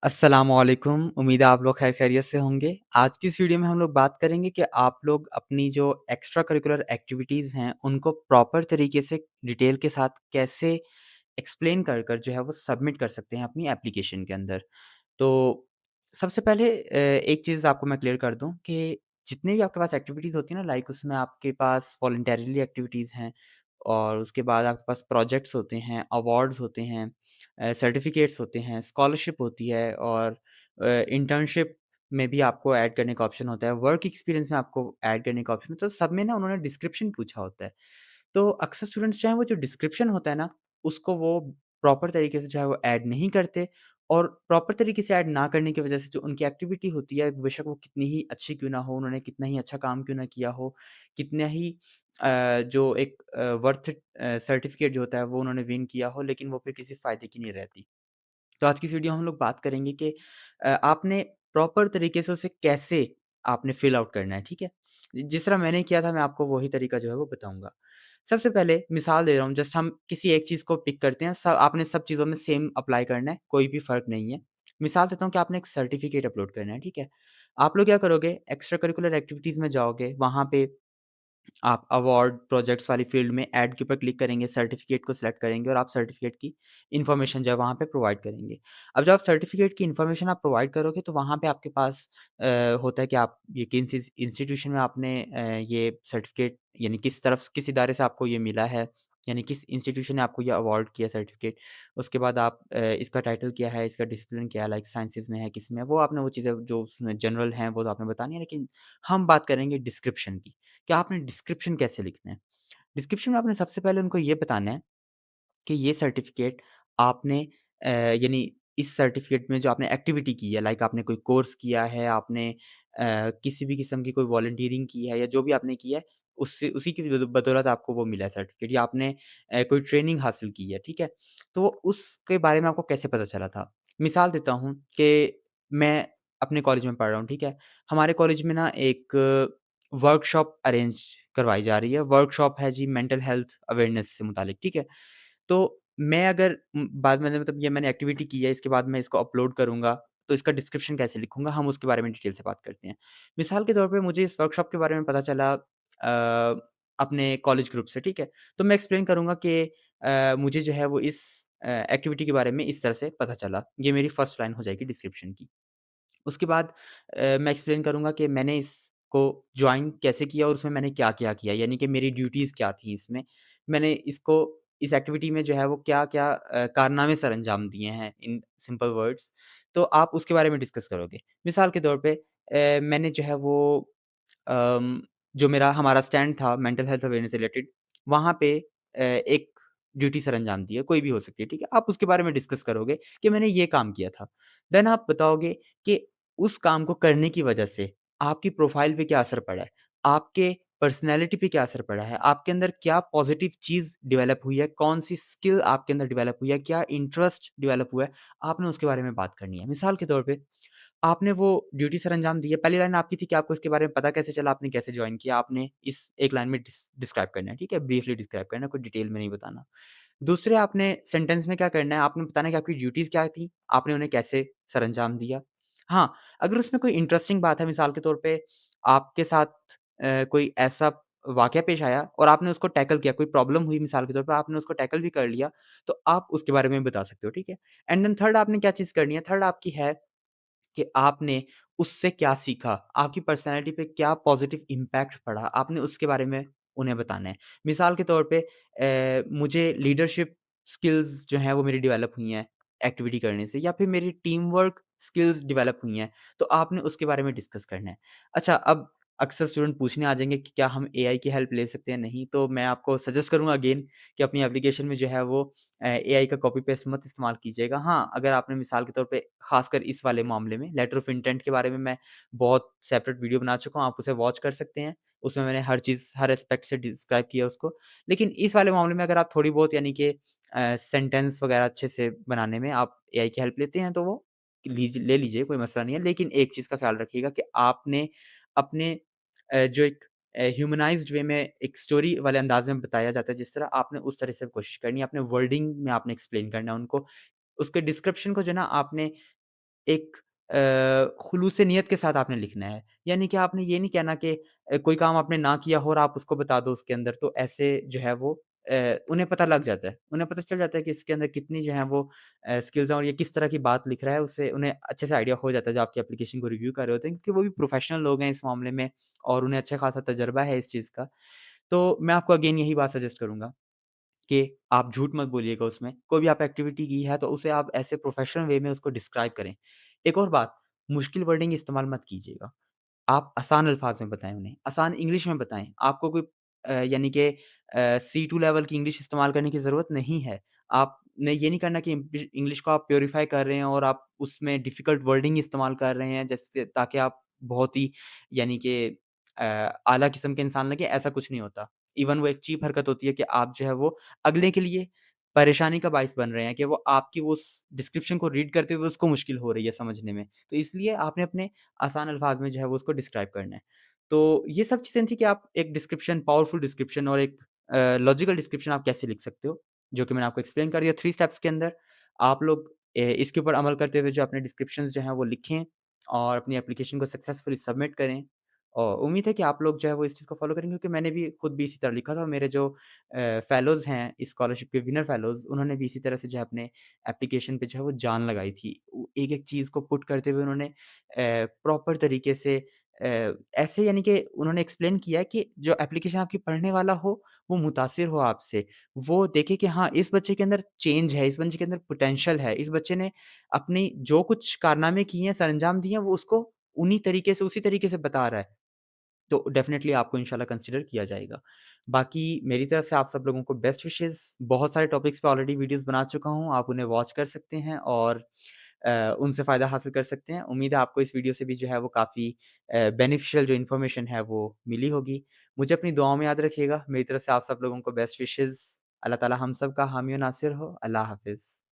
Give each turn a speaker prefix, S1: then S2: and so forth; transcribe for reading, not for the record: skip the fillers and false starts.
S1: अस्सलामुअलैकुम, उम्मीद है आप लोग खैरियत से होंगे। आज की इस वीडियो में हम लोग बात करेंगे कि आप लोग अपनी जो एक्स्ट्रा करिकुलर एक्टिविटीज़ हैं, उनको प्रॉपर तरीके से डिटेल के साथ कैसे एक्सप्लेन कर कर जो है वो सबमिट कर सकते हैं अपनी एप्लीकेशन के अंदर। तो सबसे पहले एक चीज़ आपको मैं क्लियर कर दूँ कि जितनी भी आपके पास एक्टिविटीज़ होती हैं ना लाइक उसमें आपके पास वॉलंटरीली एक्टिविटीज़ हैं और उसके बाद आपके पास प्रोजेक्ट्स होते हैं, अवार्ड्स होते हैं, सर्टिफ़िकेट्स होते हैं, स्कॉलरशिप होती है और इंटर्नशिप में भी आपको ऐड करने का ऑप्शन होता है, वर्क एक्सपीरियंस में आपको ऐड करने का ऑप्शन होता है, तो सब में ना उन्होंने डिस्क्रिप्शन पूछा होता है। तो अक्सर स्टूडेंट्स जो हैं वो जो डिस्क्रिप्शन होता है ना, उसको वो प्रॉपर तरीके से जो है वो ऐड नहीं करते और प्रॉपर तरीके से ऐड ना करने की वजह से जो उनकी एक्टिविटी होती है, बेशक वो कितनी ही अच्छी क्यों ना हो, उन्होंने कितना ही अच्छा काम क्यों ना किया हो, कितना ही जो एक वर्थ सर्टिफ़िकेट जो होता है वो उन्होंने विन किया हो, लेकिन वो फिर किसी फ़ायदे की नहीं रहती। तो आज की इस वीडियो में हम लोग बात करेंगे कि आपने प्रॉपर तरीके से उसे कैसे आपने फिल आउट करना है, ठीक है? जिस तरह मैंने किया था मैं आपको वही तरीका जो है वो बताऊँगा। सबसे पहले मिसाल दे रहा हूँ जस्ट हम किसी एक चीज़ को पिक करते हैं, आपने सब चीज़ों में सेम अप्लाई करना है, कोई भी फ़र्क नहीं है। मिसाल देता हूँ कि आपने एक सर्टिफ़िकेट अपलोड करना है, ठीक है? आप लोग क्या करोगे एक्स्ट्रा करिकुलर एक्टिविटीज़ में जाओगे, वहाँ पे आप अवार्ड, प्रोजेक्ट्स वाली फ़ील्ड में ऐड के ऊपर क्लिक करेंगे, सर्टिफ़िकेट को सिलेक्ट करेंगे और आप सर्टिफ़िकेट की इन्फॉर्मेशन जो है वहाँ पे प्रोवाइड करेंगे। अब जब आप सर्टिफ़िकेट की इन्फॉर्मेशन आप प्रोवाइड करोगे तो वहाँ पे आपके पास होता है कि आप ये किस इंस्टीट्यूशन में आपने ये सर्टिफ़िकेट यानी किस तरफ किस इदारे से आपको ये मिला है, यानी किस इंस्टीट्यूशन ने आपको ये अवार्ड किया सर्टिफ़िकेट। उसके बाद आप इसका टाइटल क्या है, इसका डिसिप्लिन क्या है, लाइक साइंसेज़ में है, किस में है, वो आपने वो चीज़ें जो उसमें जनरल हैं वो तो आपने बतानी है, लेकिन हम बात करेंगे डिस्क्रिप्शन की। कि आपने डिस्क्रिप्शन कैसे लिखना है। डिस्क्रिप्शन में आपने सबसे पहले उनको ये बताना है कि ये सर्टिफ़िकेट आपने यानी इस सर्टिफ़िकेट में जो आपने एक्टिविटी की है, लाइक आपने कोई कोर्स किया है, आपने किसी भी किस्म की कोई वॉलंटियरिंग की है या जो भी आपने किया है, उससे उसी की बदौलत आपको वो मिला है सर्टिफ़िकेट या आपने कोई ट्रेनिंग हासिल की है, ठीक है? तो उसके बारे में आपको कैसे पता चला था? मिसाल देता हूँ कि मैं अपने कॉलेज में पढ़ रहा हूँ, ठीक है? हमारे कॉलेज में ना एक वर्कशॉप अरेंज करवाई जा रही है। वर्कशॉप है जी मेंटल हेल्थ अवेयरनेस से मुतालिक, ठीक है? तो मैं अगर बाद में मतलब ये मैंने एक्टिविटी की है, इसके बाद मैं इसको अपलोड करूँगा, तो इसका डिस्क्रिप्शन कैसे लिखूँगा, हम उसके बारे में डिटेल से बात करते हैं। मिसाल के तौर पे मुझे इस वर्कशॉप के बारे में पता चला अपने कॉलेज ग्रुप से, ठीक है? तो मैं एक्सप्लेन करूँगा कि मुझे जो है वो इस एक्टिविटी के बारे में इस तरह से पता चला। ये मेरी फर्स्ट लाइन हो जाएगी डिस्क्रिप्शन की। उसके बाद मैं एक्सप्लेन करूँगा कि मैंने इसको जॉइन कैसे किया और उसमें मैंने क्या-क्या किया, यानी कि मेरी ड्यूटीज़ क्या थी इसमें। मैंने इसको इस एक्टिविटी में जो है वो क्या-क्या कारनामे सरअंजाम दिए हैं इन सिंपल वर्ड्स, तो आप उसके बारे में डिस्कस करोगे। मिसाल के तौर पे मैंने जो है वो अम, जो मेरा हमारा स्टैंड था मेंटल हेल्थ अवेयरनेस से रिलेटेड, वहाँ पे एक ड्यूटी सरअंजाम दी है, कोई भी हो सकती है, ठीक है? आप उसके बारे में डिस्कस करोगे कि मैंने ये काम किया था। देन आप बताओगे कि उस काम को करने की वजह से आपकी प्रोफ़ाइल पे क्या असर पड़ा है? आपके पर्सनैलिटी पे क्या असर पड़ा है? आपके अंदर क्या पॉज़िटिव चीज़ डेवलप हुई है? कौन-सी स्किल आपके अंदर डेवलप हुई है? क्या इंटरेस्ट डेवलप हुआ है? आपने उसके बारे में बात करनी है। मिसाल के तौर पे आपने वो ड्यूटी सरअंजाम दी है, पहली लाइन आपकी थी कि आपको इसके बारे में पता कैसे चला, आपने कैसे जॉइन किया? आपने इस एक लाइन में डिस्क्राइब करना है, ठीक है? ब्रीफली डिस्क्राइब करना है, कोई डिटेल में नहीं बताना। दूसरे आपने सेंटेंस में क्या करना है, आपने बताना है कि आपकी ड्यूटीज़ क्या थी, आपने उन्हें कैसे सरअंजाम दिया। हाँ, अगर उसमें कोई इंटरेस्टिंग बात है, मिसाल के तौर पे आपके साथ कोई ऐसा वाक़या पेश आया और आपने उसको टैकल किया, कोई प्रॉब्लम हुई मिसाल के तौर पे, आपने उसको टैकल भी कर लिया, तो आप उसके बारे में बता सकते हो, ठीक है? एंड देन थर्ड आपने क्या चीज़ करनी है, थर्ड आपकी है कि आपने उससे क्या सीखा? आपकी पर्सनैलिटी पे क्या पॉज़िटिव इम्पैक्ट पड़ा? आपने उसके बारे में उन्हें बताना है। मिसाल के तौर पे मुझे लीडरशिप स्किल्स जो हैं वो मेरी डेवलप हुई हैं एक्टिविटी करने से या फिर मेरी टीम वर्क स्किल्स डेवलप हुई हैं, तो आपने उसके बारे में डिस्कस करना है। अच्छा अब अक्सर स्टूडेंट पूछने आ जाएँगे कि क्या हम एआई की हेल्प ले सकते हैं? नहीं, तो मैं आपको सजेस्ट करूँगा अगेन कि अपनी एप्लीकेशन में जो है वो एआई का कॉपी पेस्ट मत इस्तेमाल कीजिएगा। हाँ, अगर आपने मिसाल के तौर पे ख़ासकर इस वाले मामले में लेटर ऑफ इंटेंट के बारे में मैं बहुत सेपरेट वीडियो बना चुका हूँ, आप उसे वॉच कर सकते हैं। उसमें मैंने हर चीज़, हर एस्पेक्ट से डिस्क्राइब किया उसको। लेकिन इस वाले मामले में अगर आप थोड़ी बहुत यानी कि सेंटेंस वग़ैरह अच्छे से बनाने में आप एआई की हेल्प लेते हैं, तो वो ले लीजिए, कोई मसला नहीं है। लेकिन एक चीज़ का ख़्याल रखिएगा कि आपने अपने जो एक ह्यूमनाइज़्ड वे में एक स्टोरी वाले अंदाज़ में बताया जाता है जिस तरह, आपने उस तरह से कोशिश करनी है, अपने वर्डिंग में आपने एक्सप्लेन करना है उनको। उसके डिस्क्रिप्शन को जो है ना आपने एक खुलूस नीयत के साथ आपने लिखना है। यानी कि आपने ये नहीं कहना कि कोई काम आपने ना किया हो और आप उसको बता दो उसके अंदर, तो ऐसे जो है वो उन्हें पता लग जाता है। उन्हें पता चल जाता है कि इसके अंदर कितनी जो है वो स्किल्स हैं और ये किस तरह की बात लिख रहा है, उससे उन्हें अच्छे से आइडिया हो जाता है, जो आपकी एप्लीकेशन को रिव्यू कर रहे होते हैं, क्योंकि वो भी प्रोफेशनल लोग हैं इस मामले में और उन्हें अच्छा खासा तजुर्बा है इस चीज़ का। तो मैं आपको अगेन यही बात सजेस्ट करूँगा कि आप झूठ मत बोलिएगा उसमें। कोई भी आप एक्टिविटी की है तो उसे आप ऐसे प्रोफ़ेशनल वे में उसको डिस्क्राइब करें। एक और बात, मुश्किल वर्डिंग इस्तेमाल मत कीजिएगा। आप आसान अल्फ़ाज़ में बताएँ उन्हें, आसान इंग्लिश में बताएँ। आपको कोई यानी कि C2 लेवल की इंग्लिश इस्तेमाल करने की ज़रूरत नहीं है। आपने ये नहीं करना कि इंग्लिश को आप प्यूरीफाई कर रहे हैं और आप उसमें डिफ़िकल्ट वर्डिंग इस्तेमाल कर रहे हैं, जैसे ताकि आप बहुत ही यानी कि अ, आला किस्म के इंसान लगें, ऐसा कुछ नहीं होता। इवन वो एक चीप हरकत होती है कि आप जो है वो अगले के लिए परेशानी का बाइस बन रहे हैं कि वो आपकी वो उस डिस्क्रिप्शन को रीड करते हुए उसको मुश्किल हो रही है समझने में। तो इसलिए आपने अपने आसान अल्फाज़ में जो है वो उसको डिस्क्राइब करना है। तो ये सब चीज़ें थी कि आप एक डिस्क्रिप्शन पावरफुल डिस्क्रिप्शन और एक लॉजिकल डिस्क्रिप्शन आप कैसे लिख सकते हो, जो कि मैंने आपको एक्सप्लेन कर दिया 3 स्टेप्स के अंदर। आप लोग इसके ऊपर अमल करते हुए जो अपने डिस्क्रिप्शंस जो हैं वो लिखें और अपनी एप्लीकेशन को सक्सेसफुली सबमिट करें। और उम्मीद है कि आप लोग जो है वो इस चीज़ को फ़ॉलो करेंगे, क्योंकि मैंने भी खुद भी इसी तरह लिखा था और मेरे जो फेलोज़ हैं स्कॉलरशिप के विनर फेलोज़, उन्होंने भी इसी तरह से जो है अपने एप्लीकेशन पे जो है वो जान लगाई थी। एक-एक चीज़ को पुट करते हुए उन्होंने प्रॉपर तरीके से ऐसे यानी कि उन्होंने एक्सप्लेन किया कि जो एप्लीकेशन आपकी पढ़ने वाला हो, वो मुतासिर हो आपसे। वो देखे कि हाँ, इस बच्चे के अंदर चेंज है, इस बच्चे के अंदर पोटेंशियल है, इस बच्चे ने अपनी जो कुछ कारनामे किए हैं, सरअंजाम दिए हैं, वो उसको उन्हीं तरीके से, उसी तरीके से बता रहा है। तो डेफ़िनेटली आपको इंशाल्लाह कंसिडर किया जाएगा। बाकी मेरी तरफ से आप सब लोगों को बेस्ट विशेज़। बहुत सारे टॉपिक्स पे ऑलरेडी वीडियोज़ बना चुका हूँ, आप उन्हें वॉच कर सकते हैं और उनसे फ़ायदा हासिल कर सकते हैं। उम्मीद है आपको इस वीडियो से भी जो है वो काफ़ी बेनिफिशियल जो इन्फॉर्मेशन है वो मिली होगी। मुझे अपनी दुआओं में याद रखिएगा। मेरी तरफ से आप सब लोगों को बेस्ट विशेज़। अल्लाह ताला हम सब का हामी और नासिर हो। अल्लाह हाफ़िज़।